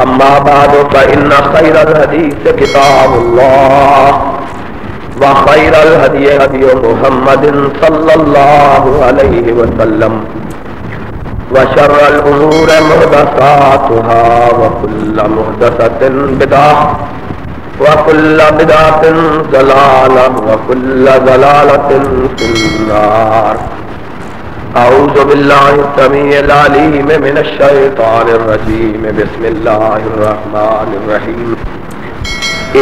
أما بعد فإن خير الحديث كتاب الله وخير الهدي هدي محمد صلى الله عليه وسلم وشر الأمور محدثاتها وكل محدثة بدعة وكل بدعة ضلالة وكل ضلالة في النار. أعوذ بالله السميع العليم من الشيطان الرجيم. بسم الله الرحمن الرحيم.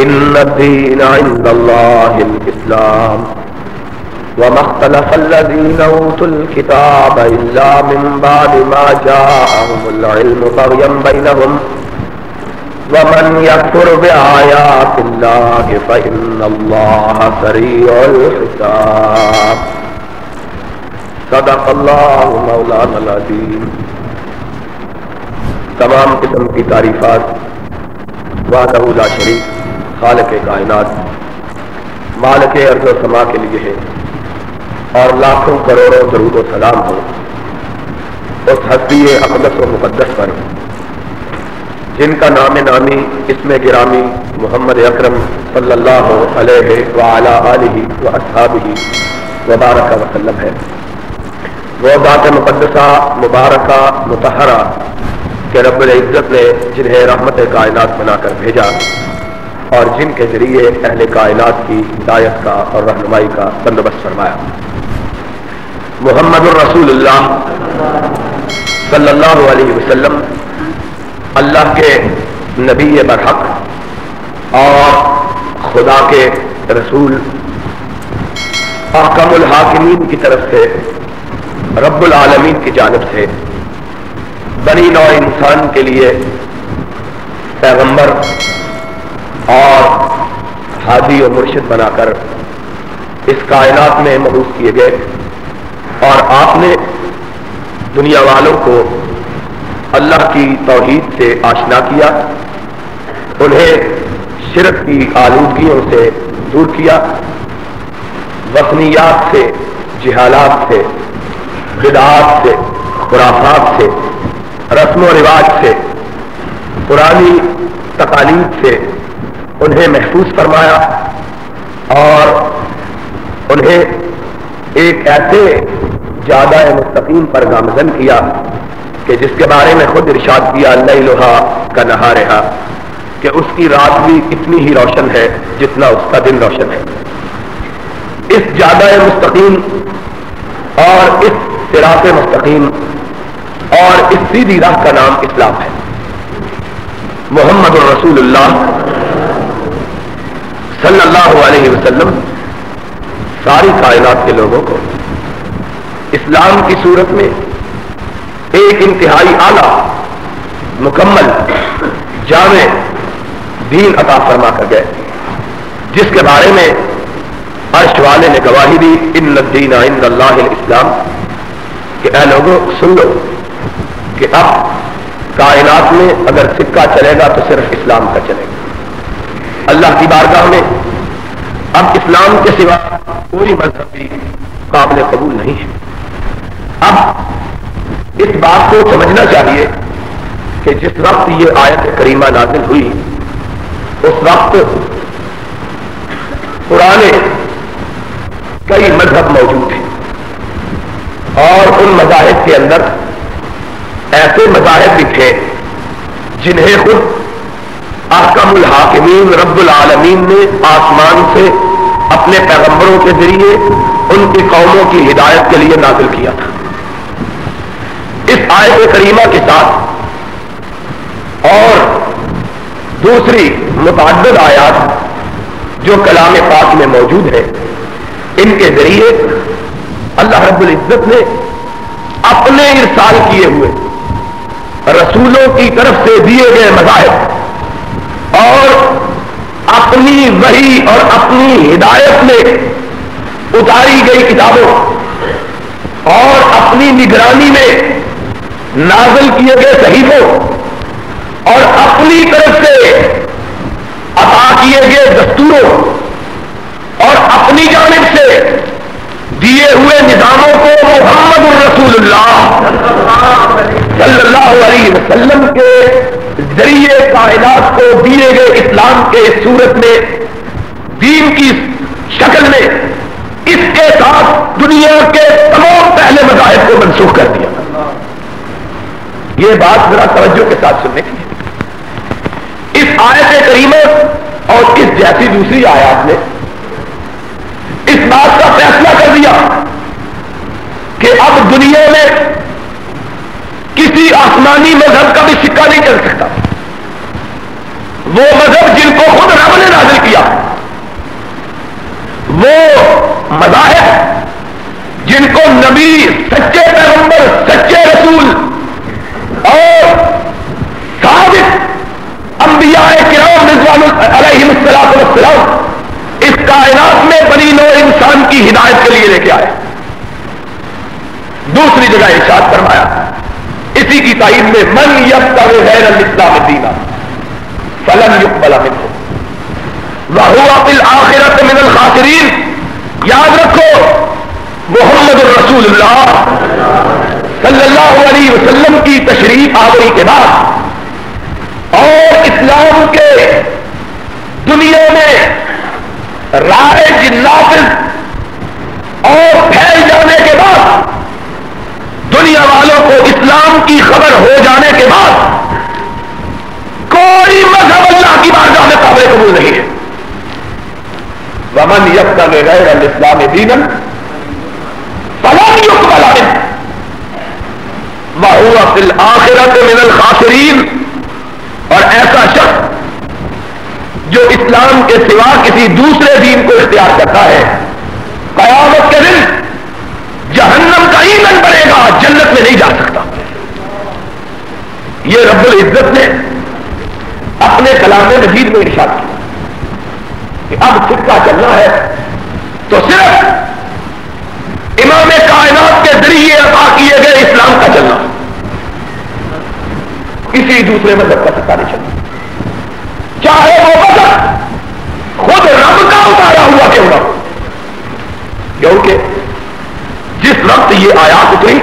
إن الدين عند الله الإسلام وما اختلف الذين أوتوا الكتاب إلا من بعد ما جاءهم العلم بغيا بينهم ومن يكفر بآيات الله فإن الله سريع الحساب. صدق اللہ مولانا العظیم. تمام قسم کی تعریفات وحدہ لا شریک خالق کائنات مالک ارض و سما کے لیے ہے، اور لاکھوں کروڑوں درود و سلام ہو اس ہستی اقدس و مقدس پر جن کا نام نامی اسم گرامی محمد اکرم صلی اللہ علیہ وعلی آلہ واصحابہ وبارک وسلم ہے. وہ ذات مقدسہ مبارکہ مطہرہ کہ رب العزت نے جنہیں رحمت کائنات بنا کر بھیجا اور جن کے ذریعے اہل کائنات کی ہدایت کا اور رہنمائی کا بندوبست فرمایا. محمد الرسول اللہ صلی اللہ علیہ وسلم اللہ کے نبی برحق اور خدا کے رسول احکم الحاکمین کی طرف سے رب العالمین کی جانب سے بنی نوع انسان کے لیے پیغمبر اور ہادی و مرشد بنا کر اس کائنات میں مبعوث کیے گئے، اور آپ نے دنیا والوں کو اللہ کی توحید سے آشنا کیا، انہیں شرک کی آلودگیوں سے دور کیا، وثنیات سے، جہالات سے، بدعات سے، خرافات سے، رسم و رواج سے، پرانی تقالید سے انہیں محفوظ فرمایا، اور انہیں ایک ایسے جادہ مستقیم پر گامزن کیا کہ جس کے بارے میں خود ارشاد کیا لیلھا کنہارھا کہ اس کی رات بھی اتنی ہی روشن ہے جتنا اس کا دن روشن ہے. اس جادہ مستقیم اور اس صراط مستقیم اور اس سیدھی راہ کا نام اسلام ہے. محمد الرسول اللہ صلی اللہ علیہ وسلم ساری کائنات کے لوگوں کو اسلام کی صورت میں ایک انتہائی اعلیٰ مکمل جامع دین عطا فرما کر گئے، جس کے بارے میں عرش والے نے گواہی دی ان الدین عند اللہ الاسلام کہ اے لوگوں سن لو کہ اب کائنات میں اگر سکہ چلے گا تو صرف اسلام کا چلے گا. اللہ کی بارگاہ میں اب اسلام کے سوا کوئی مذہب بھی قابل قبول نہیں ہے. اب اس بات کو سمجھنا چاہیے کہ جس وقت یہ آیت کریمہ نازل ہوئی اس وقت پرانے کئی مذہب موجود ہیں، اور ان مذاہب کے اندر ایسے مذاہب بھی تھے جنہیں خود احکم الحاکمین رب العالمین نے آسمان سے اپنے پیغمبروں کے ذریعے ان کی قوموں کی ہدایت کے لیے نازل کیا تھا. اس آیت کریمہ کے ساتھ اور دوسری متعدد آیات جو کلام پاک میں موجود ہے، ان کے ذریعے اللہ رب العزت نے اپنے ارسال کیے ہوئے رسولوں کی طرف سے دیے گئے مذاہب اور اپنی وحی اور اپنی ہدایت میں اتاری گئی کتابوں اور اپنی نگرانی میں نازل کیے گئے صحیفوں اور اپنی طرف سے عطا کیے گئے دستوروں اور اپنی جانب سے دیے ہوئے نظاموں کو محمد الرسول اللہ صلی اللہ علیہ وسلم کے ذریعے کائنات کو دیے گئے اسلام کے صورت میں، دین کی شکل میں، اس کے ساتھ دنیا کے تمام پہلے مذاہب کو منسوخ کر دیا۔ یہ بات ذرا توجہ کے ساتھ سننے کی ہے۔ اس آیت کریمہ اور اس جیسی دوسری آیات نے اس بات کا فیصلہ کر دیا کہ اب دنیا میں کسی آسمانی مذہب کا بھی سکہ نہیں چل سکتا۔ وہ مذہب جن کو خود رب نے نازل کیا، وہ مذاہب جن کو نبی، سچے پیغمبر، سچے رسول اور صادق انبیاء کرام رضوان علیہم الصلوۃ والسلام اس کائنات میں بنی نوع انسان کی ہدایت کے لیے لے کے آئے۔ دوسری جگہ ارشاد فرمایا اسی کی تائید میں، من یبتغی غیر الاسلام دینا فلن یقبل منہ وہو فی الآخرۃ من الخاسرین۔ یاد رکھو، محمد الرسول اللہ صلی اللہ علیہ وسلم کی تشریف آوری کے بعد اور اسلام کے دنیا میں رائج نافذ اور پھیل جانے کے بعد، دنیا والوں کو اسلام کی خبر ہو جانے کے بعد، کوئی مذہب اللہ کی بارگاہ میں قابل قبول نہیں ہے۔ ومن یبتغی غیر الاسلام دینا فلن یقبل منہ وہو فی الآخرۃ من الخاسرین۔ اور ایسا شخص جو اسلام کے سوا کسی دوسرے دین کو اختیار کرتا ہے، قیامت کے دن جہنم کا ایندھن بنے گا، جنت میں نہیں جا سکتا۔ یہ رب العزت نے اپنے کلام مجید میں ارشاد کیا کہ اب سکہ چلنا ہے تو صرف امام کائنات کے ذریعے عطا کیے گئے اسلام کا چلنا، کسی دوسرے مذہب کا سکہ نہیں چلنا، چاہے وہ مذہب خود رب کا اتارا ہوا کیوں نہ ہو۔ کیونکہ جس وقت یہ آیات اتری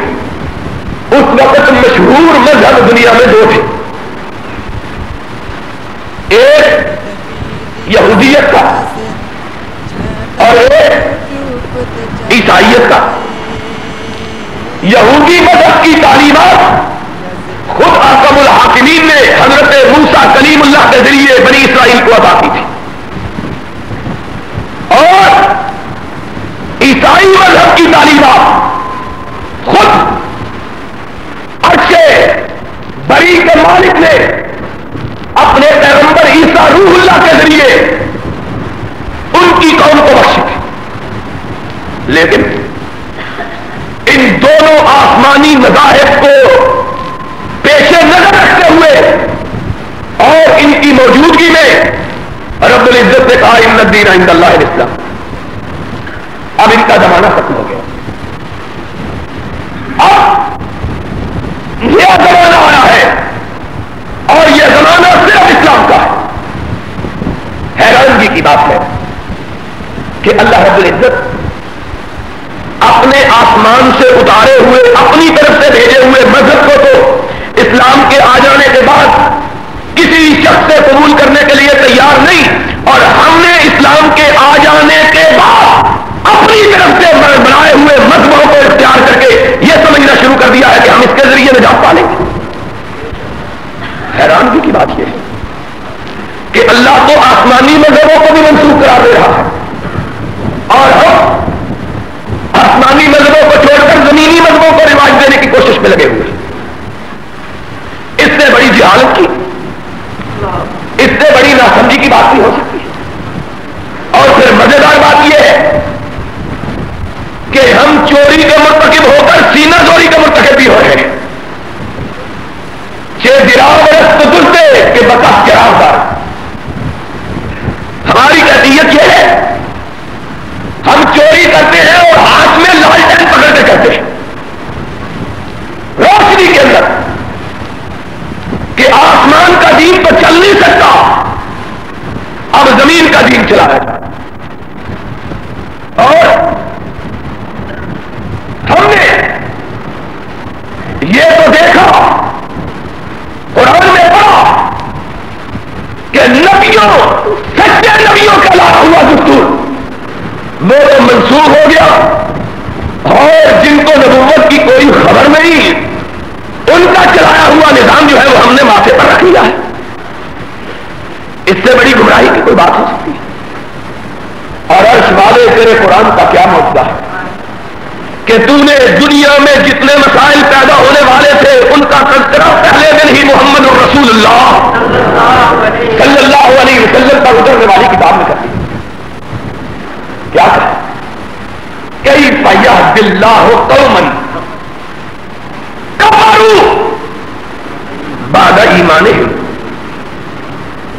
اس وقت مشہور مذہب دنیا میں دو تھے، ایک یہودیت کا اور ایک عیسائیت کا۔ یہودی مذہب کی تعلیمات خود احکم الحاکمین نے حضرت موسیٰ کلیم اللہ کے ذریعے بنی اسرائیل کو عطا کی تھی، اور عیسائی مذہب کی تعلیمات خود عرش بری کے مالک نے اپنے پیغمبر عیسیٰ روح اللہ کے ذریعے ان کی قوم کو بخشی تھی۔ لیکن ان دونوں آسمانی مذاہب کو پیش نظر رکھتے ہوئے اور ان کی موجودگی میں رب العزت نے کہا ان الدین عند اللہ الاسلام۔ اب ان کا زمانہ ختم ہو گیا، اب یہ زمانہ آیا ہے اور یہ زمانہ صرف اسلام کا ہے۔ حیرانگی کی بات ہے کہ اللہ رب العزت اپنے آسمان سے اتارے ہوئے، اپنی طرف سے بھیجے ہوئے مذہب کو تو اسلام کے آ جانے کے بعد کسی شخص سے قبول کرنے کے لیے تیار نہیں، اور ہم نے اسلام کے آ جانے کے بعد اپنی طرف سے بنائے ہوئے مذہبوں کو اختیار کر کے یہ سمجھنا شروع کر دیا ہے کہ ہم اس کے ذریعے نجات پالیں گے۔ حیرانگی کی بات یہ ہے کہ اللہ تو آسمانی مذہبوں کو بھی منسوخ قرار دے رہا ہے اور ہم آسمانی مذہبوں کو چھوڑ کر زمینی مذہبوں کو رواج دینے کی کوشش میں لگے ہوئے۔ اس سے بڑی جہالت کی، اس سے بڑی ناسمجھی کی بات نہیں ہو سکتی۔ اور پھر مزیدار بات یہ ہے کہ ہم چوری کے مرتکب ہو کر سینہ چوری کے مرتکب بھی ہو رہے ہیں۔ دلتے کہ بکاس کے راہدار، ہماری کیفیت یہ ہے ہم چوری کرتے ہیں اور ہاتھ میں لالٹین پکڑ کے کرتے ہیں، روشنی کے اندر کہ آسمان کا دین تو چل نہیں سکتا، اب زمین کا دین چلایا جائے۔ اور ہم نے یہ تو دیکھا، قرآن میں پڑھا کہ نبیوں سچے نبیوں کا لایا ہوا دستور وہ تو منسوخ ہو گیا، اور جن کو نبوت کی کوئی خبر نہیں ان کا چلایا ہوا نظام جو ہے وہ ہم نے ماتھے پر رکھ لیا ہے۔ اس سے بڑی گمراہی کی کوئی بات ہو سکتی ہے؟ اور عرش والے تیرے قرآن کا کیا معجزہ ہے کہ تو نے دنیا میں جتنے مسائل پیدا ہونے والے تھے ان کا تذکرہ پہلے دن ہی محمد الرسول اللہ صلی اللہ علیہ وسلم پر اترنے والی کتاب میں کر دی۔ کیا کہا؟ کیف یہدی اللہ قوما کفروا بعد ایمانہم،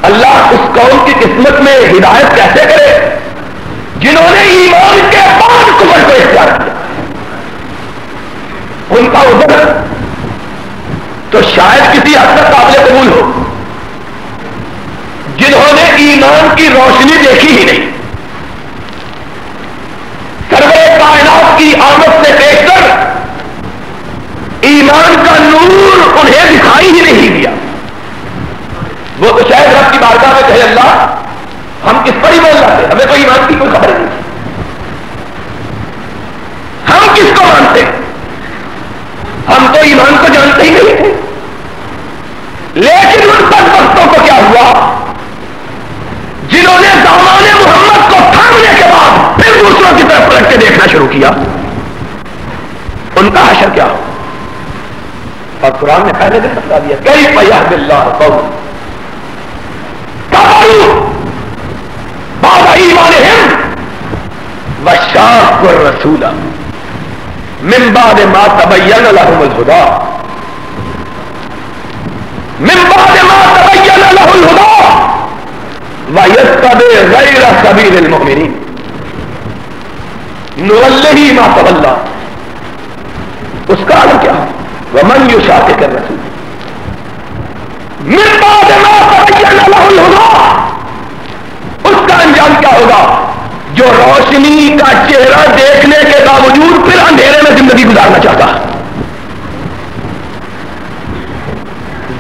اللہ اس قوم کی قسمت میں ہدایت کیسے کرے جنہوں نے ایمان کے بعد کفر کو اختیار کیا؟ ان کا عذر تو شاید کسی حد تک قابل قبول ہو، جنہوں نے ایمان کی روشنی دیکھی ہی نہیں، سرور کائنات کی آمد سے پیشتر ایمان کا نور انہیں دکھائی ہی نہیں دیا، وہ تو شاید رب کی بارگاہ میں کہے اللہ ہم کس پر ایمان لاتے، ہمیں تو ایمان کی کوئی خبر نہیں، ہم کس کو مانتے، ہم تو ایمان کو جانتے ہی نہیں تھے۔ لیکن ان بدبختوں کو کیا ہوا جنہوں نے دامان محمد کو تھامنے کے بعد پھر دوسروں کی طرف پلٹ کے دیکھنا شروع کیا، ان کا حشر کیا ہو؟ اور قرآن نے پہلے دن بتا دیا کیف یہدی اللہ قوما کفروا بعد ایمانہم وشاقوا الرسول من بعد ما تبین لهم الہدی من بعد ما تبین له الہدی ویتبع غیر سبیل المؤمنین نولہ ما تولی، اس کا عالم کیا ہے؟ ومن یشاقق الرسول من بعد ما تبین له الہدی، اس کا انجام کیا ہوگا جو روشنی کا چہرہ دیکھنے کے باوجود پھر اندھیرے میں زندگی گزارنا چاہتا ہے۔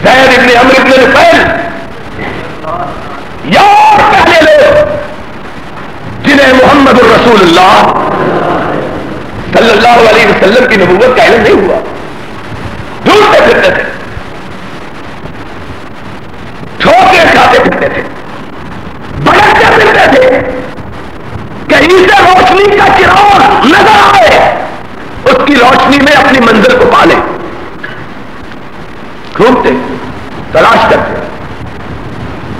زید ابن عمرو ابن نفیل یا پہلے لوگ جنہیں محمد الرسول اللہ صلی اللہ علیہ وسلم کی نبوت کا علم نہیں ہوا، ڈھونڈتے پھرتے تھے، ٹھوکے کھاتے پھرتے تھے، بھٹکتے پھرتے تھے، کہیں سے روشنی کا چراغ نظر آئے اس کی روشنی میں اپنی منزل کو پالے، گھومتے تلاش کرتے،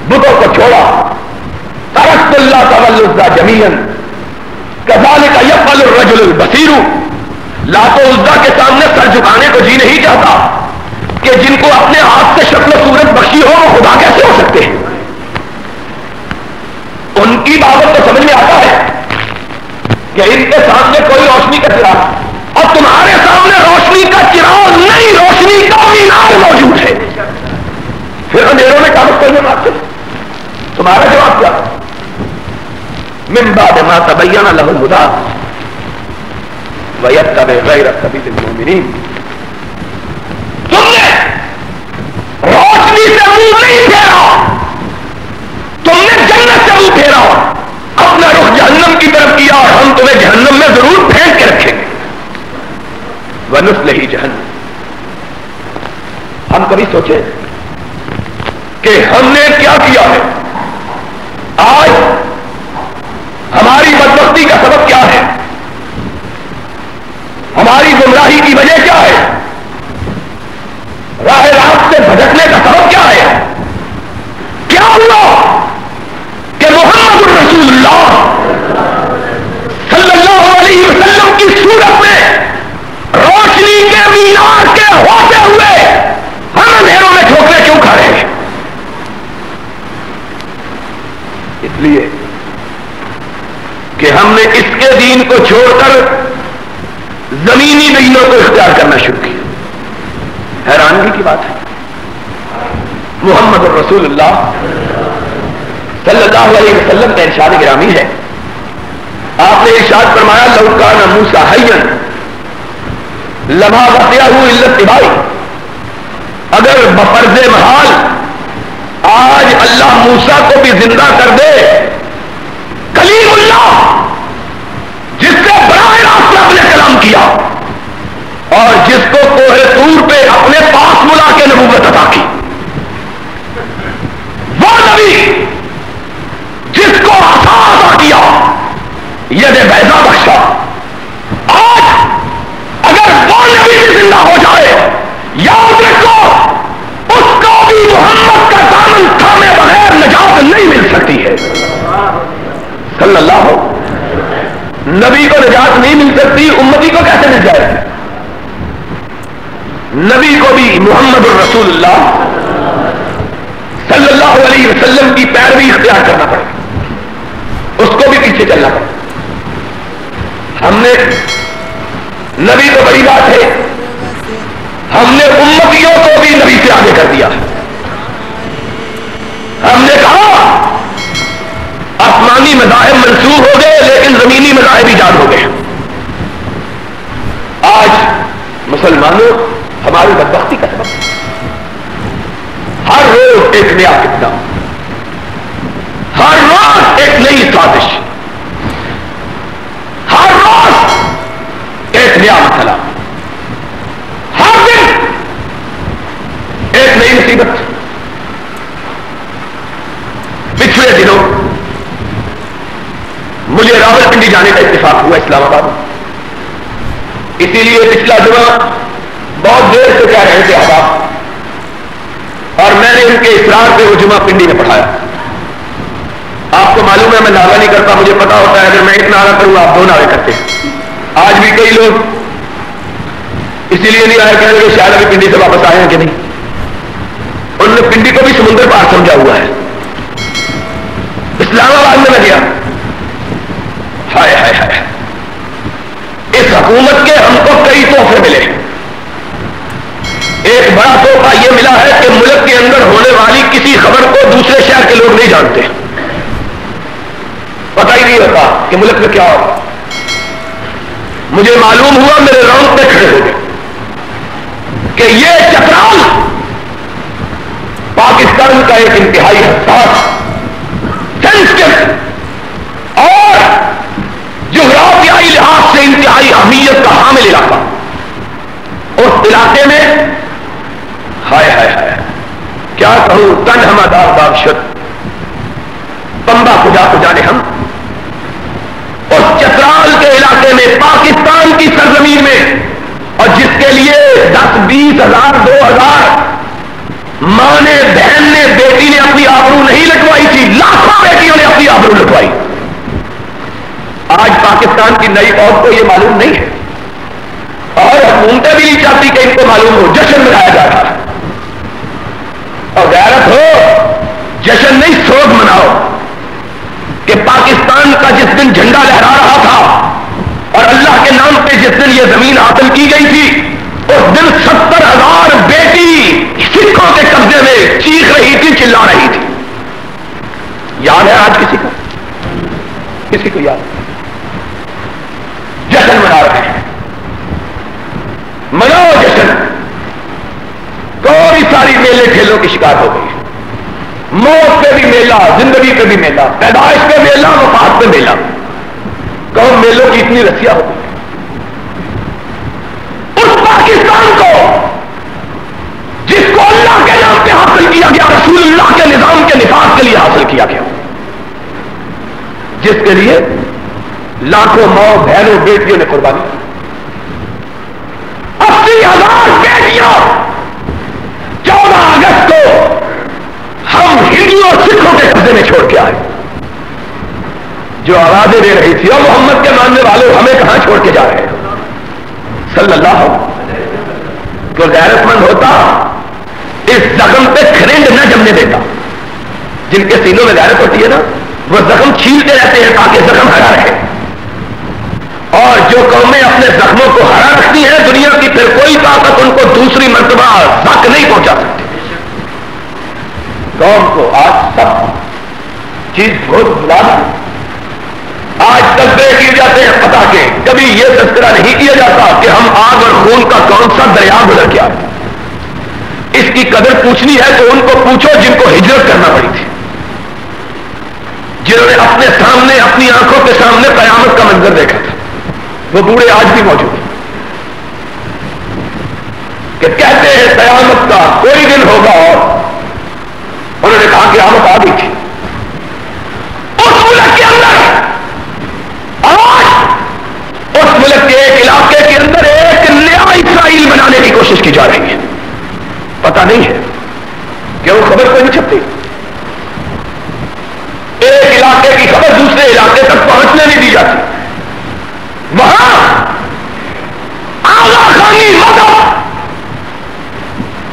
بتوں کو چھوڑا، ترکت اللہ والعزى جميعا كذلك يفعل الرجل البصير، لات و عزیٰ کے سامنے سر جھکانے کو جی نہیں چاہتا کہ جن کو اپنے ہاتھ سے شکل و صورت بخشی ہو وہ خدا کیسے ہو سکتے ہیں؟ ان کی بابت تو سمجھ میں آتا ہے کہ ان کے سامنے کوئی روشنی کا چراغ، اور تمہارے سامنے روشنی کا چراغ نہیں، روشنی کا مینار موجود ہے، پھر اندھیروں میں کاغذ کرنے مانگتے، تمہارا جواب کیا؟ من بعد ما تبین له الہدی ویتبع غیر سبیل المؤمنین، تم نے روشنی سے منہ نہیں پھیرا، تم نے جنت سے منہ پھیرا، اپنا رخ جہنم کی طرف کیا، اور ہم تمہیں جہنم میں ضرور پھینک کے رکھیں گے، وَنُصْلِهِ جہنم۔ ہم کبھی سوچے کہ ہم نے کیا کیا ہے؟ آج ہماری بدبختی کا سبب کیا ہے؟ ہماری گمراہی کی وجہ کیا ہے؟ راہ راست سے بھٹکنے کا سبب کیا ہے؟ کیا ہوا کہ محمد الرسول اللہ صلی اللہ علیہ وسلم کی صورت میں روشنی کے مینار کے ہوتے ہوئے ہم اندھیروں میں ٹھوکریں کیوں کھا رہے ہیں؟ اس لیے کہ ہم نے اس کے دین کو چھوڑ کر زمینی دینوں کو اختیار کرنا شروع کیا۔ حیرانگی کی بات ہے، محمد الرسول اللہ صلی اللہ علیہ وسلم کا ارشاد گرامی ہے، آپ نے ارشاد فرمایا لو کان موسیٰ حیا لما وسعہ الا اتباعی، اگر بفرض محال آج اللہ موسیٰ بھی زندہ کر دے. کلیم اللہ جس سے براہ راست رب نے کلام کیا اور جس کو کوہ طور پہ اپنے پاس بلا کے نبوت عطا کی، وہ نبی جس کو عطا عطا کیا، ید بیضا بخشا. آج اگر وہ نبی بھی زندہ ہو جائے، یاد رکھو اس کو بھی محمد کا دامن تھامے بغیر نجات نہیں مل سکتی ہے. صلی اللہ ہو. نبی کو نجات نہیں مل سکتی، امتی کو کیسے مل جائے؟ نبی کو بھی محمد الرسول اللہ صلی اللہ علیہ وسلم کی پیروی اختیار کرنا پڑے، اس کو بھی پیچھے چلنا پڑے. ہم نے نبی تو بڑی بات ہے، ہم نے امتیوں کو بھی نبی سے آگے کر دیا. ہم نے کہا آسمانی مذاہب منسوخ ہو گئے لیکن زمینی مذاہب ایجاد ہو گئے. آج مسلمانوں ہماری بدبختی کا سبب ہر روز ایک نیا فتنہ، ہر روز ایک نئی سازش، ہر روز ایک نیا مسئلہ، ہر دن ایک نئی مصیبت. پچھلے دنوں مجھے راولپنڈی جانے کا اتفاق ہوا اسلام آباد میں، اسی لیے پچھلا جمعہ بہت دیر سے کہہ رہے تھے احباب، اور میں نے ان کے اصرار پہ وہ جمعہ پنڈی میں پڑھایا. آپ کو معلوم ہے میں نعرہ نہیں کرتا، مجھے پتا ہوتا ہے اگر میں ایک نعرہ کروں آپ 2 نعرے کرتے ہیں. آج بھی کئی لوگ اسی لیے نہیں آئے کہ شاید ابھی پنڈی سے واپس آئے ہیں کہ نہیں. انہوں نے پنڈی کو بھی سمندر پار سمجھا ہوا ہے. اسلام آباد میں گیا، ہائے ہائے ہائے، اس حکومت کے ہم کو کئی تحفے ملے. ایک بڑا تحفہ یہ ملا ہے کہ ملک کے اندر ہونے والی کسی خبر کو دوسرے شہر کے لوگ نہیں جانتے، پتہ ہی نہیں ہوتا کہ ملک میں کیا ہو. مجھے معلوم ہوا، میرے راؤنڈ پہ کھڑے ہو گئے کہ یہ چترال پاکستان کا ایک انتہائی حساس، سینسٹیو اور جغرافیائی لحاظ سے انتہائی اہمیت کا حامل علاقہ. اس علاقے میں ہائے ہائے ہائے کیا کہوں، تن ہمادار بادشت پمبا کجا کجا نے ہم. اور چترال کے علاقے میں پاکستان کی سرزمین میں، اور جس کے لیے 10-20 ہزار 2000 ماں نے، بہن نے، بیٹی نے اپنی آبرو نہیں لٹوائی تھی، لاکھوں بیٹیوں نے اپنی آبرو لٹوائی. آج پاکستان کی نئی فوج کو یہ معلوم نہیں ہے اور حکومتیں بھی نہیں چاہتی کہ ان کو معلوم ہو. جشن منایا جا رہا ہے، اور غیرت ہو جشن نہیں سوگ مناؤ کہ پاکستان کا جس دن جھنڈا لہرا رہا تھا اور اللہ کے نام پہ جس دن یہ زمین حاصل کی گئی تھی، اس دن 70,000 بیٹی سکھوں کے قبضے میں چیخ رہی تھی، چلا رہی تھی. یاد ہے آج کسی کو؟ کسی کو یاد؟ جشن منا رہے ہیں، مناؤ جشن. کوئی ساری میلے ٹھیلوں کی شکار ہو گئی، موت پہ بھی میلہ، زندگی پہ بھی میلہ، پیدائش پہ میلہ، وفات پہ میلہ. کون میلوں کی اتنی رسیاں ہو گئی. اس پاکستان کو جس کو اللہ کے نام پہ حاصل کیا گیا، رسول اللہ کے نظام کے نفاذ کے لیے حاصل کیا گیا، جس کے لیے لاکھوں ماں بہنوں بیٹیوں نے قربانی کی. 80,000 بیٹیاں 14 اگست کو ہم ہندوؤں اور سکھوں کے قبضے میں چھوڑ کے آئے. جو آوازیں دے رہی تھی، اور محمد کے ماننے والوں ہمیں کہاں چھوڑ کے جا رہے ہیں. صلی اللہ کو غیرت مند ہوتا اس زخم پہ کھرنڈ نہ جمنے دیتا. جن کے سینوں میں غیرت ہوتی ہے نا، وہ زخم چھیلتے رہتے ہیں تاکہ زخم ہرا رہے. اور جو قومیں اپنے زخموں کو ہرا رکھتی ہیں، دنیا کی پھر کوئی طاقت ان کو دوسری مرتبہ زخم نہیں پہنچا سکتی. قوم کو آج سب چیز بہت بلا دی. آج تذکرے کیے جاتے ہیں پتا کے، کبھی یہ تذکرہ نہیں کیا جاتا کہ ہم آگ اور خون کا کون سا دریا گزر کے آئے. اس کی قدر پوچھنی ہے تو ان کو پوچھو جن کو ہجرت کرنا پڑی تھی. اپنے سامنے اپنی آنکھوں کے سامنے قیامت کا منظر دیکھا تھا. وہ بوڑھے آج بھی موجود ہیں کہ کہتے ہیں قیامت کا کوئی دن ہوگا, اور انہوں نے کہا قیامت آ گئی تھی. اس ملک کے اندر آج اس ملک کے ایک علاقے کے اندر ایک نیا اسرائیل بنانے کی کوشش کی جا رہی ہے. پتہ نہیں ہے کہ وہ خبر کوئی نہیں چھپتی. ایک علاقے کی خبر دوسرے علاقے تک پہنچنے نہیں دی جاتی. وہاں آغا خانی مذہب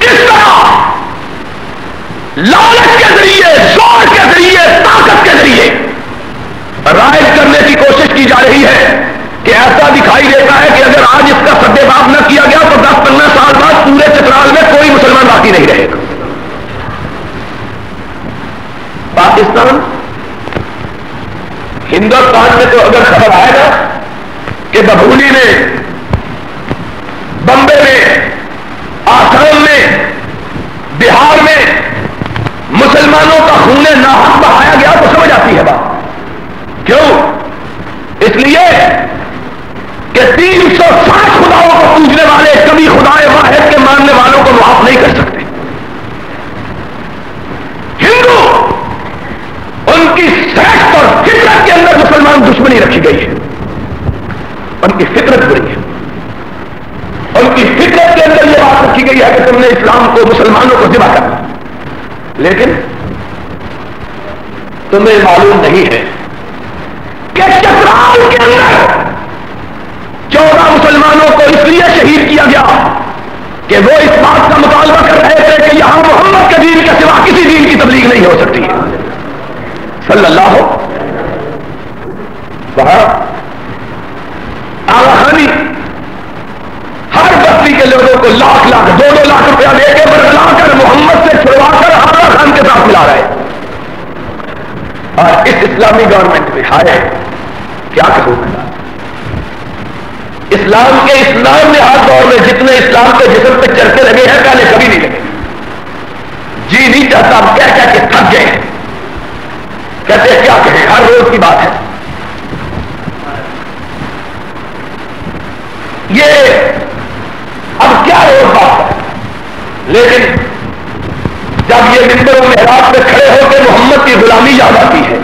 اس طرح لالچ کے ذریعے, زور کے ذریعے, طاقت کے ذریعے رائج کرنے کی کوشش کی جا رہی ہے کہ ایسا دکھائی دیتا ہے کہ اگر آج اس کا سدے باب نہ کیا گیا تو 10-15 سال بعد پورے چترال میں کوئی مسلمان باقی نہیں رہے گا. پاکستان, ہندوستان میں تو اگر خبر آئے گا کہ ببھولی میں, بمبے میں, آسام میں, بہار میں مسلمانوں کا خون ناحق بہایا گیا تو سمجھ آتی ہے بات. کیوں؟ اس لیے کہ 360 خداؤں کو پوجنے والے کبھی خدا واحد کے ماننے والوں کو معاف نہیں کر سکتے. ہندو ان کی صحت اور فطرت کے اندر مسلمان دشمنی رکھی گئی ہے. ان کی فطرت بری ہے. ان کی فطرت کے اندر یہ بات رکھی گئی ہے کہ تم نے اسلام کو, مسلمانوں کو ذبح کرنا. لیکن تمہیں معلوم نہیں ہے کہ چترال کے اندر 14 مسلمانوں کو اس لیے شہید کیا گیا کہ وہ اس بات کا مطالبہ کر رہے تھے کہ یہاں محمد کے دین کے سوا کسی دین کی تبلیغ نہیں ہو سکتی ہے. صلی اللہ ہو. وہاں آغا خانی ہر بستی کے لوگوں کو لاکھ لاکھ 2-2 لاکھ روپیہ دے کے برگلا کر محمد سے چھڑوا کر آغا خان کے ساتھ ملا رہے. اور اس اسلامی گورنمنٹ میں ہائے کیا کہوں میں, اسلام کے اسلام میں ہر دور میں جتنے اسلام کے جسم پہ چرچے لگے ہیں پہلے کبھی نہیں لگے. جی نہیں چاہتا, اب کہہ کہہ کے تھک گئے. کہتے کیا کہیں, ہر روز کی بات ہے. یہ اب کیا روز بات ہے, لیکن جب یہ منبر و محراب پہ کھڑے ہو کے محمد کی غلامی یاد آتی ہے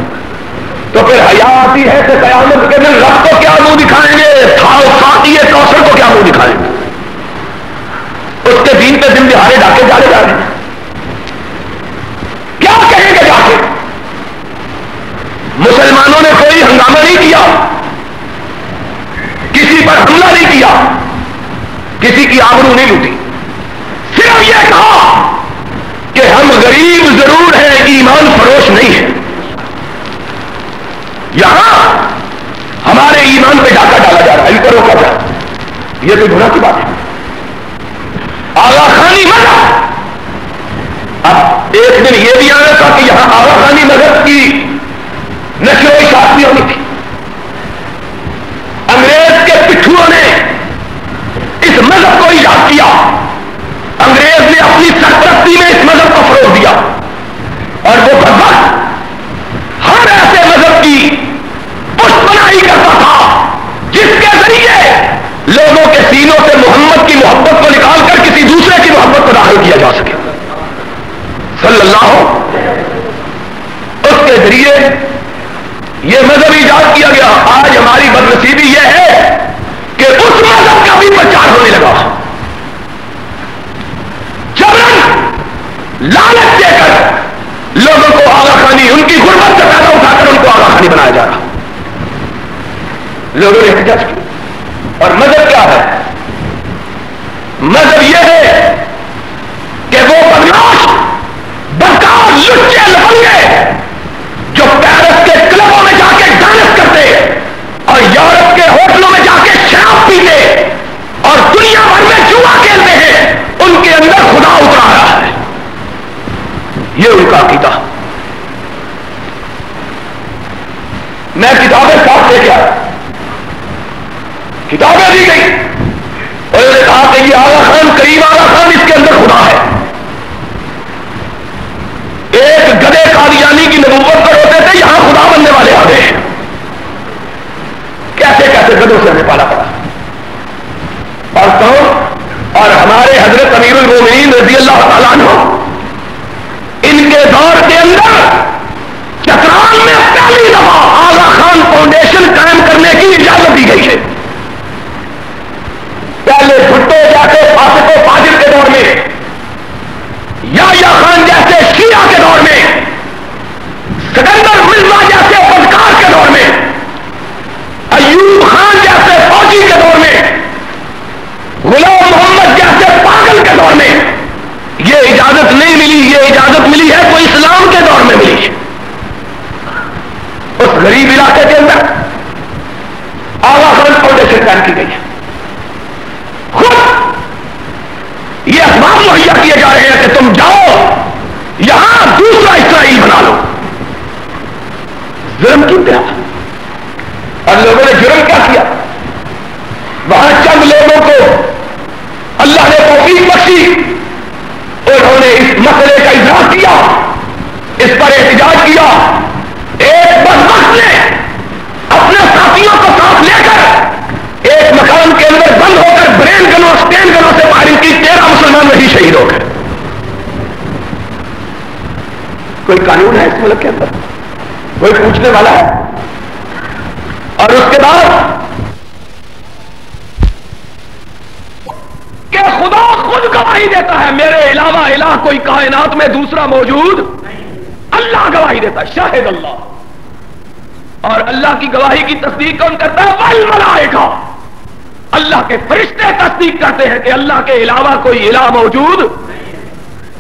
تو پھر حیا آتی ہے کہ قیامت کے دن رب کو کیا منہ دکھائیں گے, کوثر کو کیا منہ دکھائیں گے. اس کے دین پہ دن دہاڑے ڈاکے ڈالے جا رہے ہیں. کیا کہیں گے جا کے؟ مسلمانوں نے کوئی ہنگامہ نہیں کیا, کسی پر حملہ نہیں کیا, کسی کی آبرو نہیں لوٹی. صرف یہ کہا کہ ہم غریب ضرور ہیں, ایمان فروش نہیں ہے. یہاں ہمارے ایمان پہ ڈاکہ ڈالا جا رہا ہے, ان کو روکا جا رہا ہے. یہ تو گناہ کی بات ہے. آغا خانی مذہب, اب ایک دن یہ بھی آنا تھا کہ یہاں آغا خانی مذہب کی نشر و اشاعت بھی ہونی تھی. انگریز کے پٹھوؤں نے اس مذہب کو ایجاد کیا. انگریز نے اپنی سرپرستی میں اس مذہب کو فروغ دیا, اور وہ بدبخت ہر ایسے مذہب کی پشتپناہی کرتا تھا جس کے ذریعے لوگوں کے سینوں سے محمد کی محبت کو نکال کر کسی دوسرے کی محبت کو داخل کیا جا سکے. صلی اللہ. اس کے ذریعے یہ مذہب ایجاد کیا گیا. آج ہماری بدنصیبی یہ ہے کہ اس مذہب کا بھی پرچار ہونے لگا. جبرن لالچ دے کر لوگوں کو آغا خانی, ان کی غربت سے پیدا اٹھا کر ان کو آغا خانی بنایا جا رہا. لوگوں نے احتجاج کیا. اور مذہب کیا ہے؟ مذہب یہ ہے کہ وہ بدماش, بدکار, لچے, لفنگے جو پیرس کے کلبوں میں جا کے ڈانس کرتے اور یورپ کے ہوٹلوں میں جا کے شراب پیتے اور دنیا بھر میں جوا کھیلتے ہیں, ان کے اندر خدا اترا رہا ہے. یہ ان کا عقیدہ. میں کتابیں ساتھ لے کے آیا, کتابیں دی گئی, اور انہوں نے کہا کہ یہ آغا خان, کریم آغا خان, اس کے اندر خدا ہے. ایک گدے قادیانی کی نبوت پر ہوتے تھے, یہاں خدا بننے والے گدوں سے ہمیں پالا پڑا. اور کون؟ اور ہمارے حضرت امیر المومنین رضی اللہ تعالیٰ عنہ، ان کے دور کے اندر چترال میں پہلی دفعہ آغا خان فاؤنڈیشن قائم کرنے کی اجازت دی گئی ہے. پہلے بھٹو جیسے فاسق و فاجر کے دور میں، یحییٰ خان جیسے شیعہ کے دور میں، سکندر مرزا جیسے بدکار کے دور میں، ایوب خان جیسے فوجی کے دور میں، غلام محمد جیسے پاگل کے دور میں یہ اجازت نہیں ملی. یہ اجازت ملی ہے تو اسلام کے دور میں ملی ہے. اس غریب علاقے کے اندر آغا خان فاؤنڈیشن قائم کی گئی ہے. خود یہ اسباب مہیا کیے جا رہے ہیں کہ تم جاؤ یہاں دوسرا اسرائیل بنا لو. جرم کی انتہا. اور لوگوں نے جرم کیا کیا؟ وہاں چند لوگوں کو اللہ نے توفیق بخشی، انہوں نے اس مسئلے کا اظہار کیا، اس پر احتجاج کیا. ایک بدبخت نے اپنے ساتھیوں کو ساتھ لے کر ایک مکان کے اندر بند ہو کر برین گنوں اسٹین گنوں سے فائرنگ کی. 13 مسلمان وہی شہید ہو گئے. کوئی قانون ہے اس ملک کے اندر؟ کوئی پوچھنے والا ہے؟ اور اس کے بعد کہ خدا خود گواہی دیتا ہے میرے علاوہ الہ کوئی کائنات میں دوسرا موجود، اللہ گواہی دیتا ہے، شاہد اللہ. اور اللہ کی گواہی کی تصدیق کون کرتا ہے؟ والملائکہ. اللہ کے فرشتے تصدیق کرتے ہیں کہ اللہ کے علاوہ کوئی الہ موجود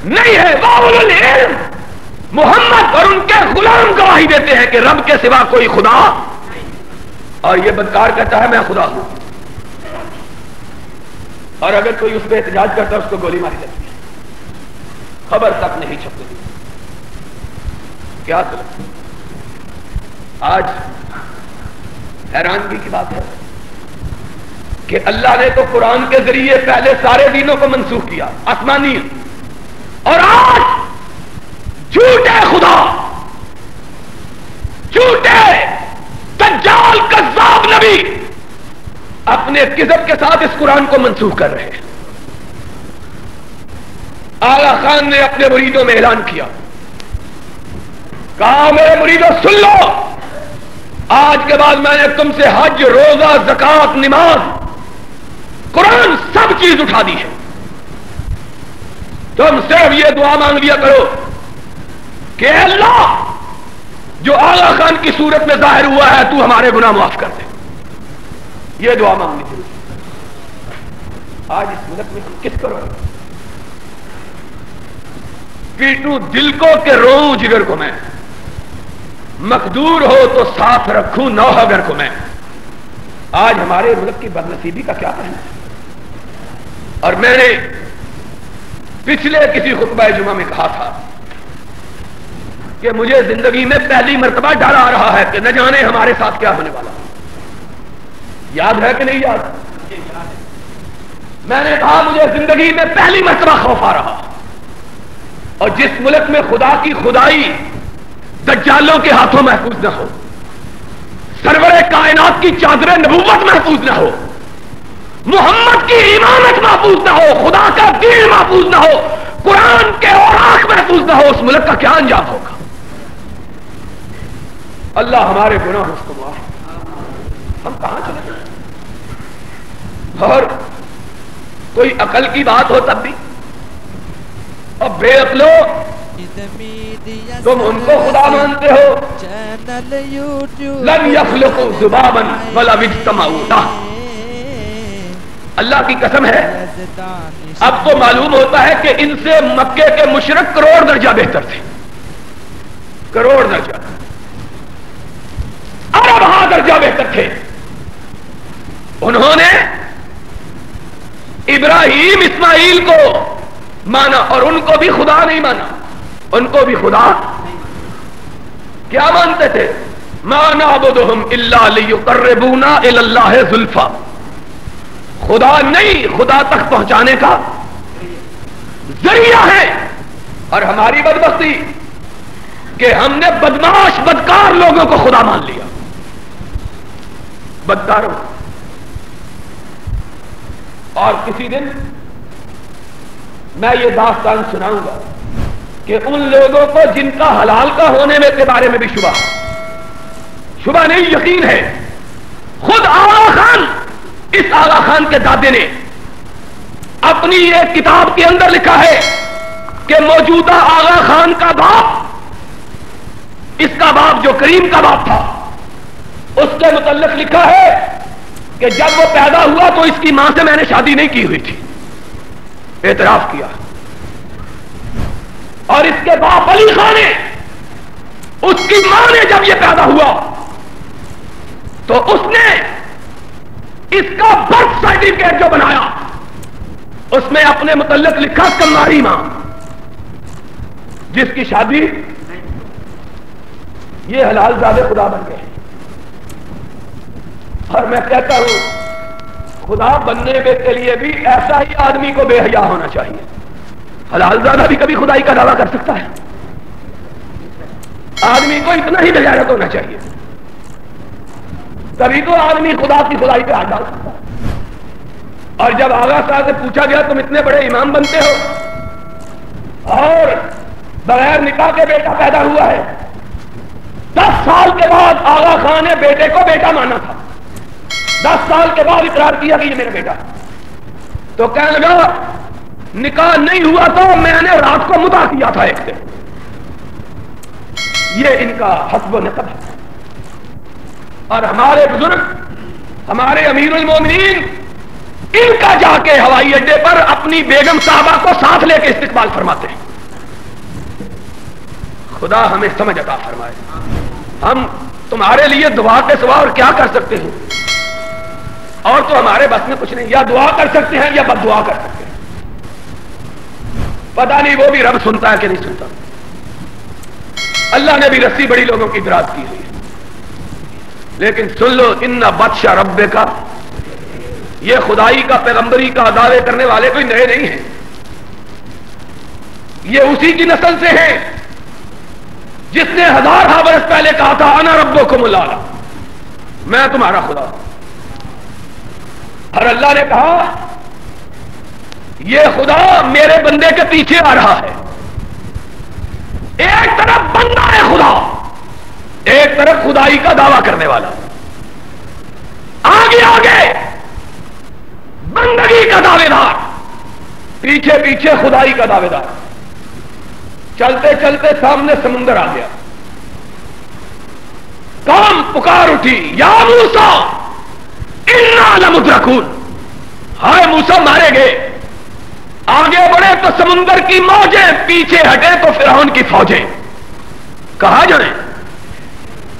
نہیں ہے. واولو العلم، محمد اور ان کے غلام گواہی دیتے ہیں کہ رب کے سوا کوئی خدا. اور یہ بدکار کہتا ہے میں خدا ہوں. اور اگر کوئی اس پہ احتجاج کرتا ہے اس کو گولی ماری جاتی ہے. خبر تک نہیں چھپتی. کیا کریں؟ آج حیرانگی کی بات ہے کہ اللہ نے تو قرآن کے ذریعے پہلے سارے دینوں کو منسوخ کیا آسمانی، اور آج جھوٹے خدا، جھوٹے دجال کذاب نبی اپنے کذب کے ساتھ اس قرآن کو منسوخ کر رہے ہیں. آغا خان نے اپنے مریدوں میں اعلان کیا، کہا میرے مریدوں سن لو، آج کے بعد میں نے تم سے حج، روزہ، زکات، نماز، قرآن سب چیز اٹھا دی ہے. تم صرف یہ دعا مانگ لیا کرو کہ اللہ جو آغا خان کی صورت میں ظاہر ہوا ہے تو ہمارے گناہ معاف کر دے. یہ دعا مانگنی ضروری. آج اس ملک میں کس کرو پیٹوں دل کو کہ روؤں جگر کو میں، مقدور ہو تو ساتھ رکھوں نوح گر کو میں. آج ہمارے ملک کی بدنصیبی کا کیا کہنا ہے؟ اور میں نے پچھلے کسی خطبہ جمعہ میں کہا تھا کہ مجھے زندگی میں پہلی مرتبہ ڈر آ رہا ہے کہ نہ جانے ہمارے ساتھ کیا ہونے والا. یاد ہے کہ نہیں یاد؟ میں نے کہا مجھے زندگی میں پہلی مرتبہ خوف آ رہا، اور جس ملک میں خدا کی خدائی دجالوں کے ہاتھوں محفوظ نہ ہو، سرور کائنات کی چادر نبوت محفوظ نہ ہو، محمد کی امامت محفوظ نہ ہو، خدا کا دین محفوظ نہ ہو، قرآن کے اوراق محفوظ نہ ہو، اس ملک کا کیا انجام ہوگا؟ اللہ ہمارے گناہ اس کو معاف. ہم کہاں چلے گئے؟ اور کوئی عقل کی بات ہو تب بھی، اور بے عقلو تم ان کو خدا مانتے ہو. لن یخلقوا ذبابا ولو اجتمعوا لہ. اللہ کی قسم ہے اب تو معلوم ہوتا ہے کہ ان سے مکے کے مشرک کروڑ درجہ بہتر تھے. کروڑ درجہ، اربہ درجہ بہتر تھے. انہوں نے ابراہیم اسماعیل کو مانا اور ان کو بھی خدا نہیں مانا. ان کو بھی خدا کیا مانتے تھے؟ ما نعبدہم الا لیقربونا الی اللہ زلفی. خدا نہیں، خدا تک پہنچانے کا ذریعہ ہے. اور ہماری بدبختی کہ ہم نے بدماش بدکار لوگوں کو خدا مان لیا. بدکاروں اور کسی دن میں یہ داستان سناؤں گا کہ ان لوگوں کو جن کا حلال کا ہونے میں کے بارے میں بھی شبہ نہیں، یقین ہے. خود آغا خان، اس آغا خان کے دادے نے اپنی ایک کتاب کے اندر لکھا ہے کہ موجودہ آغا خان کا باپ، اس کا باپ جو کریم کا باپ تھا، اس کے متعلق لکھا ہے کہ جب وہ پیدا ہوا تو اس کی ماں سے میں نے شادی نہیں کی ہوئی تھی، اعتراف کیا. اور اس کے باپ علی خان نے، اس کی ماں نے جب یہ پیدا ہوا تو اس نے اس کا برتھ سرٹیفکیٹ جو بنایا اس میں اپنے متعلق لکھا کماری ماں، جس کی شادی، یہ حلال زادے خدا بن گئے. اور میں کہتا ہوں خدا بننے کے لیے بھی ایسا ہی آدمی کو بے حیا ہونا چاہیے. حلال زادہ بھی کبھی خدائی کا دعویٰ کر سکتا ہے؟ آدمی کو اتنا ہی بغیرت ہونا چاہیے، تبھی تو آدمی خدا کی خدائی پہ ہاتھ ڈال سکتا ہے. اور جب آغا صاحب سے پوچھا گیا تم اتنے بڑے امام بنتے ہو اور بغیر نکاح کے بیٹا پیدا ہوا ہے، 10 سال کے بعد آغا خان نے بیٹے کو بیٹا مانا تھا، 10 سال کے بعد اقرار کیا کہ یہ میرا بیٹا، تو کہنے لگا نکاح نہیں ہوا تو میں نے رات کو مدعا کیا تھا ایک دن. یہ ان کا حسب و نسب ہے. اور ہمارے بزرگ، ہمارے امیر المومنین، ان کا جا کے ہوائی اڈے پر اپنی بیگم صاحبہ کو ساتھ لے کے استقبال فرماتے ہیں. خدا ہمیں سمجھ عطا فرمائے. ہم تمہارے لیے دعا کے سوا اور کیا کر سکتے ہیں؟ اور تو ہمارے بس میں کچھ نہیں، یا دعا کر سکتے ہیں یا بد دعا کر سکتے ہیں. پتہ نہیں وہ بھی رب سنتا ہے کہ نہیں سنتا. اللہ نے بھی رسی بڑی لوگوں کی دراد کی ہوئی ہے، لیکن سن لو ان بطش رب کا، یہ خدائی کا پیغمبری کا دعوے کرنے والے کوئی نئے نہیں ہیں، یہ اسی کی نسل سے ہیں جس نے 1000 برس پہلے کہا تھا انا ربکم الاعلی، میں تمہارا خدا ہوں. اور اللہ نے کہا یہ خدا میرے بندے کے پیچھے آ رہا ہے. ایک طرف بندہ ہے خدا، ایک طرف خدائی کا دعویٰ کرنے والا، آگے آگے بندگی کا دعوے دار، پیچھے پیچھے خدائی کا دعوے دار. چلتے چلتے سامنے سمندر آ گیا، قوم پکار اٹھی یا موسیٰ انا لمدرکون، ہائے موسیٰ مارے گئے. آگے بڑھے تو سمندر کی موجیں، پیچھے ہٹے تو فرعون کی فوجیں. کہاں جائیں؟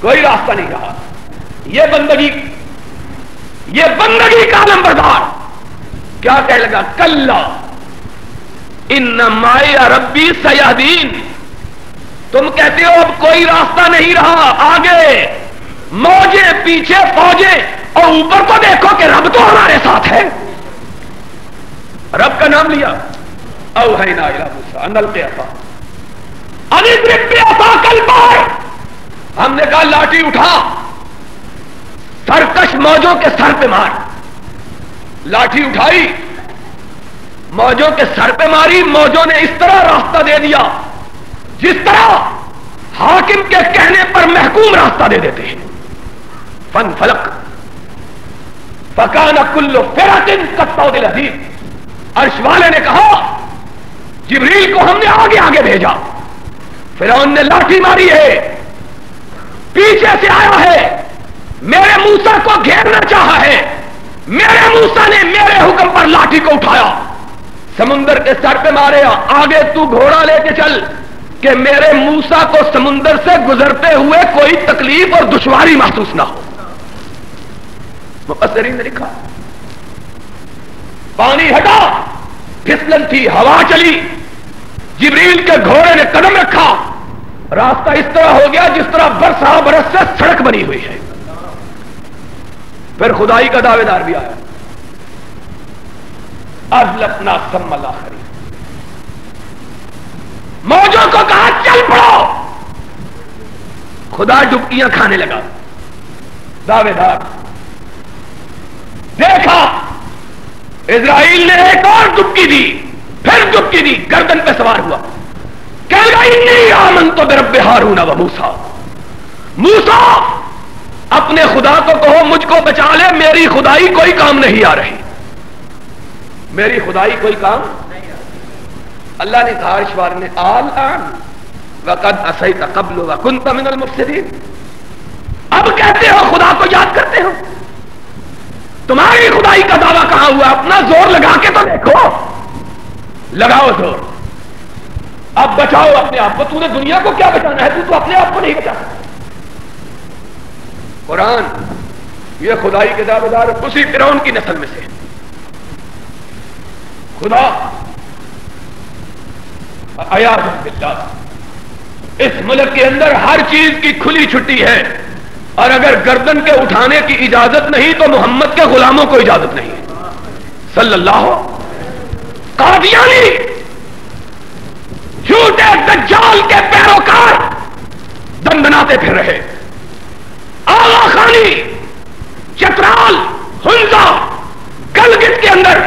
کوئی راستہ نہیں رہا. یہ بندگی کا نمبردار کیا کہہ لگا؟ کلا ان معی ربی سیہدین. تم کہتے ہو اب کوئی راستہ نہیں رہا، آگے موجیں پیچھے فوجیں، اور اوپر تو دیکھو کہ رب تو ہمارے ساتھ ہے. رب کا نام لیا، اوحینا الی موسیٰ ان القی عصاک ان اضرب بعصاک البحر. ہم نے کہا لاٹھی اٹھا، سرکش موجوں کے سر پہ مار. لاٹھی اٹھائی، موجوں کے سر پہ ماری. موجوں نے اس طرح راستہ دے دیا جس طرح حاکم کے کہنے پر محکوم راستہ دے دیتے ہیں. فانفلق فکان کل فرق کالطود العظیم. عرش والے نے کہا جبریل کو ہم نے آگے آگے بھیجا. فرعون نے لاٹھی ماری ہے، پیچھے سے آیا ہے، میرے موسیٰ کو گھیرنا چاہا ہے. میرے موسیٰ نے میرے حکم پر لاٹھی کو اٹھایا، سمندر کے سر پہ مارے. آگے تو گھوڑا لے کے چل کہ میرے موسیٰ کو سمندر سے گزرتے ہوئے کوئی تکلیف اور دشواری محسوس نہ ہو. مفسرین نے لکھا پانی ہٹا، پھسلن تھی، ہوا چلی، جبریل کے گھوڑے نے قدم رکھا، راستہ اس طرح ہو گیا جس طرح برسا برس سے سڑک بنی ہوئی ہے. پھر خدائی کا دعوے دار بھی آیا، ازلفنا ثم الاخرین. موجوں کو کہا چل پڑو، خدا ڈبکیاں کھانے لگا. دعوے دار دیکھا اسرائیل نے ایک اور دبکی دی، پھر دبکی دی، گردن پہ سوار ہوا، کہہ گا انی آمنت برب ہارون و موسیٰ، موسیٰ اپنے خدا کو کہو مجھ کو بچا لے، میری خدائی کوئی کام نہیں آ رہی، میری خدائی کوئی کام نہیں آ رہی۔ اللہ نے کہا اشوار نے آلآن وقد عصیت قبل وکنت من المفسدین، اب کہتے ہو خدا کو یاد کرتے ہو، تمہاری خدائی کا دعویٰ کہاں ہوا؟ اپنا زور لگا کے تو دیکھو، لگاؤ زور، اب بچاؤ اپنے آپ کو۔ تو نے دنیا کو کیا بچانا ہے؟ تو اپنے آپ کو نہیں بچا سکتا۔ قرآن یہ خدائی کے دعوے دار اسی فرعون کی نسل میں سے، خدا عیاذ باللہ اس ملک کے اندر ہر چیز کی کھلی چھٹی ہے، اور اگر گردن کے اٹھانے کی اجازت نہیں تو محمد کے غلاموں کو اجازت نہیں صلی اللہ۔ قادیانی جھوٹے دجال کے پیروکار دندناتے پھر رہے، آغا خانی، چترال، ہنزا، گلگت کے اندر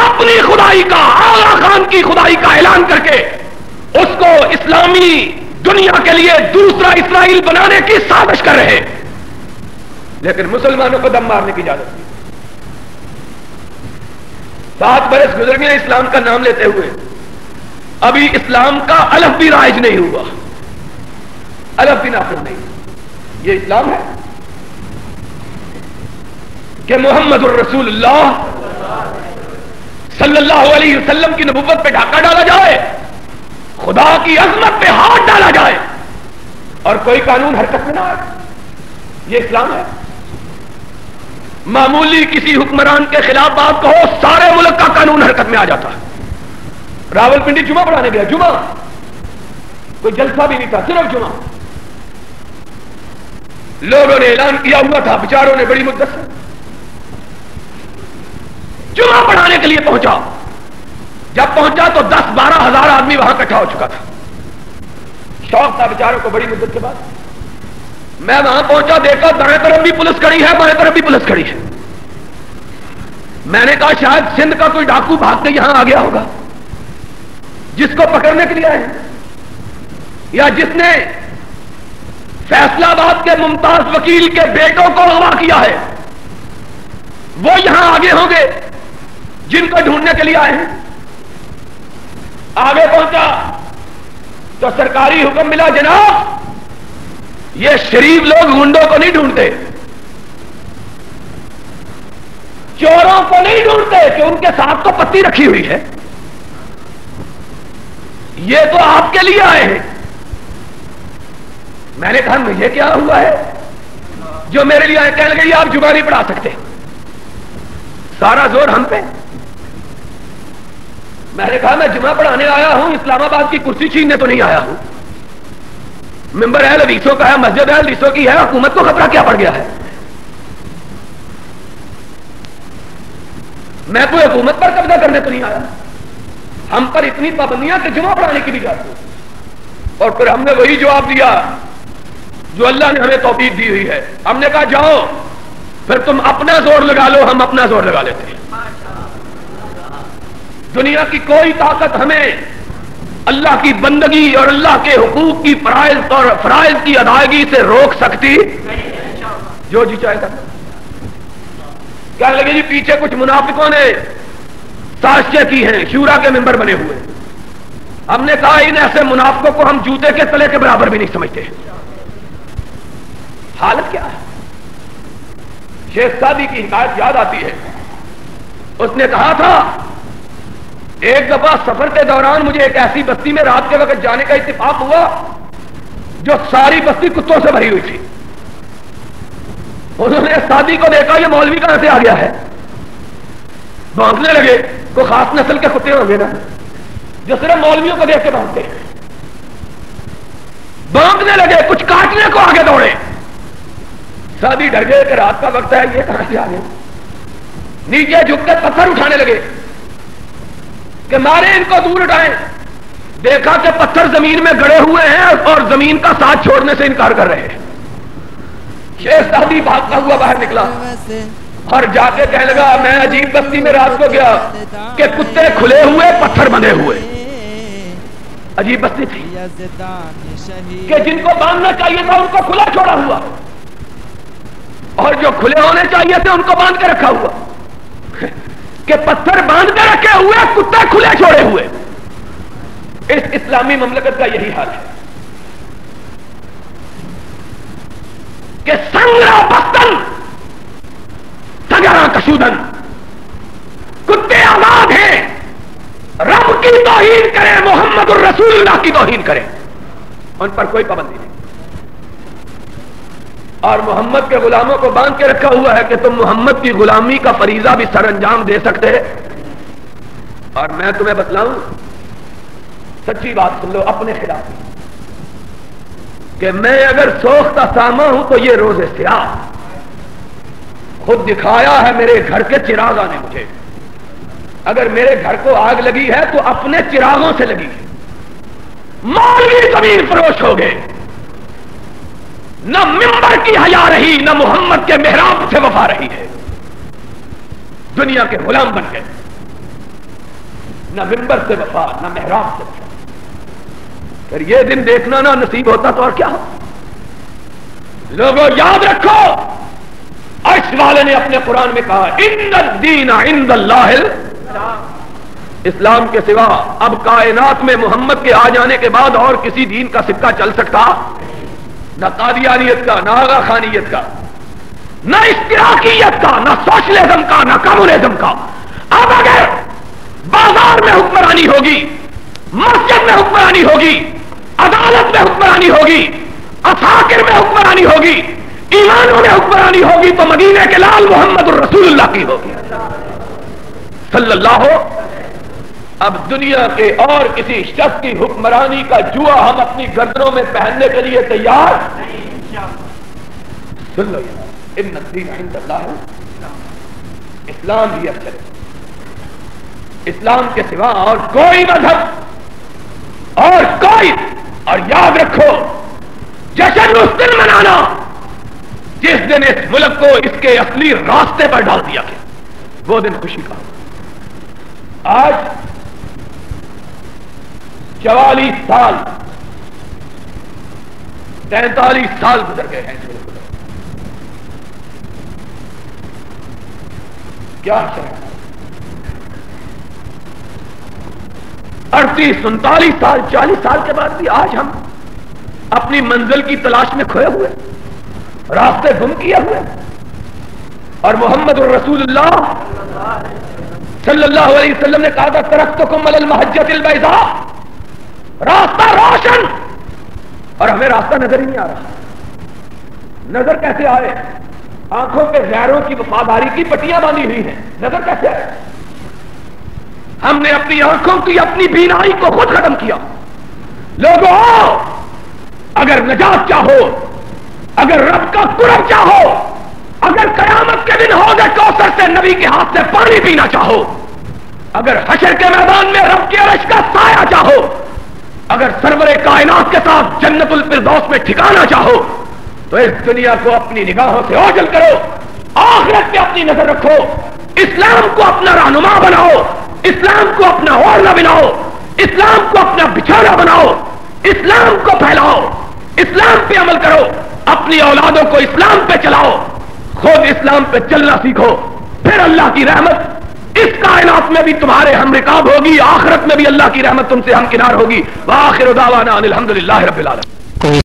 اپنی خدائی کا، آغا خان کی خدائی کا اعلان کر کے اس کو اسلامی دنیا کے لیے دوسرا اسرائیل بنانے کی سازش کر رہے، لیکن مسلمانوں کو دم مارنے کی اجازت نہیں۔ 7 برس گزر گئے اسلام کا نام لیتے ہوئے، ابھی اسلام کا الف بھی رائج نہیں ہوا، الف بھی نافذ نہیں۔ یہ اسلام ہے کہ محمد الرسول اللہ صلی اللہ علیہ وسلم کی نبوت پہ ڈھاکہ ڈالا جائے، خدا کی عظمت پہ ہاتھ ڈالا جائے اور کوئی قانون حرکت میں نہ آئے؟ یہ اسلام ہے؟ معمولی کسی حکمران کے خلاف بات کہو، سارے ملک کا قانون حرکت میں آ جاتا ہے۔ راول پنڈی جمعہ پڑھانے گیا، جمعہ کوئی جلسہ بھی نہیں تھا، صرف جمعہ، لوگوں نے اعلان کیا ہوا تھا، بیچاروں نے بڑی مدت سے جمعہ پڑھانے کے لیے پہنچا، جب پہنچا تو 10-12 ہزار آدمی وہاں اکٹھا ہو چکا تھا، شوق تھا بیچاروں کو بڑی مدت کے بعد۔ میں وہاں پہنچا، دیکھا دائیں طرف بھی پولیس کھڑی ہے، بائیں طرف بھی پولیس کھڑی ہے۔ میں نے کہا شاید سندھ کا کوئی ڈاکو بھاگ کے یہاں آ گیا ہوگا جس کو پکڑنے کے لیے آئے ہیں، یا جس نے فیصلہ آباد کے ممتاز وکیل کے بیٹوں کو اغوا کیا ہے، وہ یہاں آگے ہوں گے جن کو ڈھونڈنے کے لیے آئے ہیں۔ آگے پہنچا تو سرکاری حکم ملا، جناب یہ شریف لوگ گنڈوں کو نہیں ڈھونڈتے، چوروں کو نہیں ڈھونڈتے کہ ان کے ساتھ تو پتی رکھی ہوئی ہے، یہ تو آپ کے لیے آئے ہیں۔ میں نے کہا مجھے کیا ہوا ہے جو میرے لیے آئے؟ کہنے لگے آپ جمعہ نہیں پڑھا سکتے، سارا زور ہم پہ۔ میں نے کہا میں جمعہ پڑھانے آیا ہوں، اسلام آباد کی کرسی چھیننے تو نہیں آیا ہوں، ممبر اہل حدیثوں کا ہے، مسجد اہل حدیثوں کی ہے، حکومت کو خطرہ کیا پڑ گیا ہے؟ میں کوئی حکومت پر قبضہ کرنے تو نہیں آیا، ہم پر اتنی پابندیاں کہ جمعہ پڑھانے کی بھی جاتی ہے۔ اور پھر ہم نے وہی جواب دیا جو اللہ نے ہمیں توفیق دی ہوئی ہے، ہم نے کہا جاؤ پھر تم اپنا زور لگا لو، ہم اپنا زور لگا لیتے ہیں۔ دنیا کی کوئی طاقت ہمیں اللہ کی بندگی اور اللہ کے حقوق کی فرائض کی ادائیگی سے روک سکتی؟ جو جی چاہے کرنا۔ کہنے لگے جی پیچھے کچھ منافقوں نے سازشیں کی ہیں، شورا کے ممبر بنے ہوئے۔ ہم نے کہا ان ایسے منافقوں کو ہم جوتے کے تلے کے برابر بھی نہیں سمجھتے۔ حالت کیا ہے؟ شیخ سعدی کی حکایت یاد آتی ہے، اس نے کہا تھا ایک دفعہ سفر کے دوران مجھے ایک ایسی بستی میں رات کے وقت جانے کا اتفاق ہوا جو ساری بستی کتوں سے بھری ہوئی تھی۔ انہوں نے سعدی کو دیکھا، یہ مولوی کہاں سے آ گیا ہے؟ بھونکنے لگے، کوئی خاص نسل کے کتے ہوں گے نا جو صرف مولویوں کو دیکھ کے بھونکتے ہیں۔ بھونکنے لگے، کچھ کاٹنے کو آگے دوڑے۔ سعدی ڈر گئے کہ رات کا وقت ہے، یہ کہاں سے آ گئے؟ نیچے جھک کے پتھر اٹھانے لگے کہ مارے ان کو دور اٹھائیں۔ دیکھا کہ پتھر زمین میں گڑے ہوئے ہیں اور زمین کا ساتھ چھوڑنے سے انکار کر رہے ہیں۔ شیخ سعدی بھاگتا ہوا باہر نکلا، اور جا کے کہنے لگا میں عجیب بستی میں رات کو گیا کہ کتے کھلے ہوئے پتھر بندھے ہوئے. عجیب بستی تھی کہ جن کو باندھنا چاہیے تھا ان کو کھلا چھوڑا ہوا, اور جو کھلے ہونے چاہیے تھے ان کو باندھ کے رکھا ہوا. کہ پتھر باندھ کے رکھے ہوئے, کتے کھلے چھوڑے ہوئے. اس اسلامی مملکت کا یہی حال ہے کہ سنگرا بستن سگرا کشودن, کتے آزاد ہیں, رب کی توہین کریں, محمد الرسول اللہ کی توہین کریں, ان پر کوئی پابندی نہیں. اور محمد کے غلاموں کو باندھ کے رکھا ہوا ہے کہ تم محمد کی غلامی کا فریضہ بھی سر انجام دے سکتے ہیں. اور میں تمہیں بتلاؤں, سچی بات سن لو اپنے خلاف, کہ میں اگر سوختہ ساما ہوں تو یہ روز سیاہ خود دکھایا ہے میرے گھر کے چراغاں نے مجھے. اگر میرے گھر کو آگ لگی ہے تو اپنے چراغوں سے لگی ہے. مولوی زمین فروش ہو گئے, نہ ممبر کی حیا رہی, نہ محمد کے محراب سے وفا رہی ہے, دنیا کے غلام بن گئے. نہ ممبر سے وفا, نہ محراب سے وفا. پھر یہ دن دیکھنا نہ نصیب ہوتا تو اور کیا ہو. لوگوں یاد رکھو, عرش والے نے اپنے قرآن میں کہا ان الدین عند اللہ اسلام کے سوا اب کائنات میں محمد کے آ جانے کے بعد اور کسی دین کا سکہ چل سکتا, نہ قادیانیت کا, نہ آغا خانیت کا, نہ اشتراکیت کا, نہ سوشلزم کا, نہ کمیونزم کا. اب اگر بازار میں حکمرانی ہوگی, مسجد میں حکمرانی ہوگی, عدالت میں حکمرانی ہوگی, عساکر میں حکمرانی ہوگی, ایمانوں میں حکمرانی ہوگی, تو مدینے کے لال محمد الرسول اللہ کی ہوگی صلی اللہ. اب دنیا کے اور کسی شخص کی حکمرانی کا جوا ہم اپنی گردنوں میں پہننے کے لیے تیار سن لو. ان الدین عند اللہ اسلام ہی اب چلے, اسلام کے سوا اور کوئی مذہب اور کوئی. اور یاد رکھو جشن اس دن منانا جس دن اس ملک کو اس کے اصلی راستے پر ڈال دیا گیا, وہ دن خوشی کا. آج 44 سال 43 سال گزر گئے ہیں. کیا 38 39 سال 40 سال کے بعد بھی آج ہم اپنی منزل کی تلاش میں کھوئے ہوئے, راستے گم کیے ہوئے. اور محمد الرسول اللہ صلی اللہ علیہ وسلم نے کہا تھا ترکتکم علی المحجۃ البیضاء, راستہ روشن, اور ہمیں راستہ نظر ہی نہیں آ رہا. نظر کیسے آئے؟ آنکھوں کے غیروں کی وفاداری کی پٹیاں باندھی ہوئی ہیں, نظر کیسے آئے؟ ہم نے اپنی آنکھوں کی اپنی بینائی کو خود ختم کیا. لوگوں اگر نجات چاہو, اگر رب کا قرب چاہو, اگر قیامت کے دن ہوگے کوثر سے نبی کے ہاتھ سے پانی پینا چاہو, اگر حشر کے میدان میں رب کے عرش کا سایہ چاہو, اگر سرور کائنات کے ساتھ جنت الفردوس میں ٹھکانا چاہو, تو اس دنیا کو اپنی نگاہوں سے اوجھل کرو, آخرت پہ اپنی نظر رکھو, اسلام کو اپنا رہنما بناؤ, اسلام کو اپنا اوڑھنا بناؤ, اسلام کو اپنا بچھونا بناؤ, اسلام کو پھیلاؤ, اسلام پہ عمل کرو, اپنی اولادوں کو اسلام پہ چلاؤ, خود اسلام پہ چلنا سیکھو. پھر اللہ کی رحمت اس کائنات میں بھی تمہارے ہم رکاب ہوگی, آخرت میں بھی اللہ کی رحمت تم سے ہمکنار ہوگی. وآخر دعوانا ان الحمدللہ رب العالمین.